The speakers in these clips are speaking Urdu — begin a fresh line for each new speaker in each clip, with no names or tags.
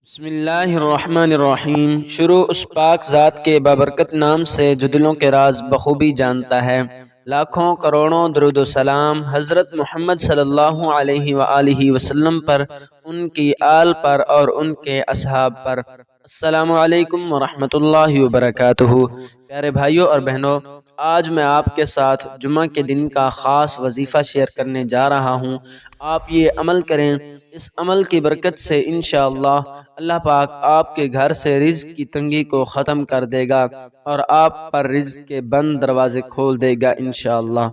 بسم اللہ الرحمن الرحیم۔ شروع اس پاک ذات کے بابرکت نام سے جو دلوں کے راز بخوبی جانتا ہے۔ لاکھوں کروڑوں درود و سلام حضرت محمد صلی اللہ علیہ وآلہ وسلم پر، ان کی آل پر اور ان کے اصحاب پر۔ السلام علیکم ورحمۃ اللہ وبرکاتہ۔ پیارے بھائیوں اور بہنوں، آج میں آپ کے ساتھ جمعہ کے دن کا خاص وظیفہ شیئر کرنے جا رہا ہوں۔ آپ یہ عمل کریں، اس عمل کی برکت سے انشاءاللہ اللہ پاک آپ کے گھر سے رزق کی تنگی کو ختم کر دے گا اور آپ پر رزق کے بند دروازے کھول دے گا انشاءاللہ۔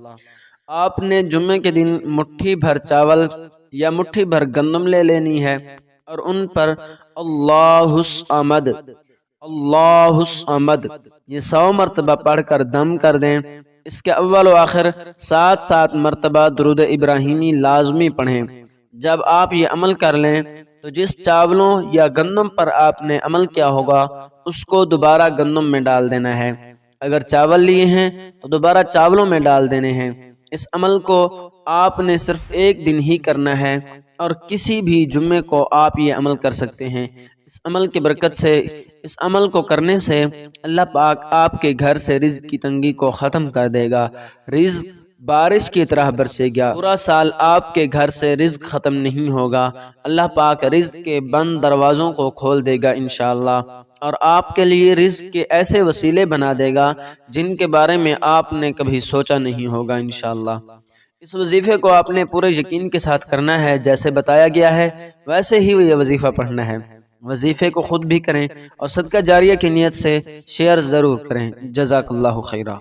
آپ نے جمعے کے دن مٹھی بھر چاول یا مٹھی بھر گندم لے لینی ہے اور ان پر اللہ الصمد اللہ الصمد یہ 100 مرتبہ پڑھ کر دم کر دیں۔ اس کے اول و آخر 7 مرتبہ درود ابراہیمی لازمی پڑھیں۔ جب آپ یہ عمل کر لیں تو جس چاولوں یا گندم پر آپ نے عمل کیا ہوگا اس کو دوبارہ گندم میں ڈال دینا ہے۔ اگر چاول لیے ہیں تو دوبارہ چاولوں میں ڈال دینے ہیں۔ اس عمل کو آپ نے صرف ایک دن ہی کرنا ہے اور کسی بھی جمعے کو آپ یہ عمل کر سکتے ہیں۔ اس عمل کی برکت سے، اس عمل کو کرنے سے اللہ پاک آپ کے گھر سے رزق کی تنگی کو ختم کر دے گا۔ رزق بارش کی طرح برسے گا۔ پورا سال آپ کے گھر سے رزق ختم نہیں ہوگا۔ اللہ پاک رزق کے بند دروازوں کو کھول دے گا انشاءاللہ، اور آپ کے لیے رزق کے ایسے وسیلے بنا دے گا جن کے بارے میں آپ نے کبھی سوچا نہیں ہوگا انشاءاللہ۔ اس وظیفے کو آپ نے پورے یقین کے ساتھ کرنا ہے، جیسے بتایا گیا ہے ویسے ہی یہ وظیفہ پڑھنا ہے۔ وظیفے کو خود بھی کریں اور صدقہ جاریہ کی نیت سے شیئر ضرور کریں۔ جزاک اللہ خیرہ۔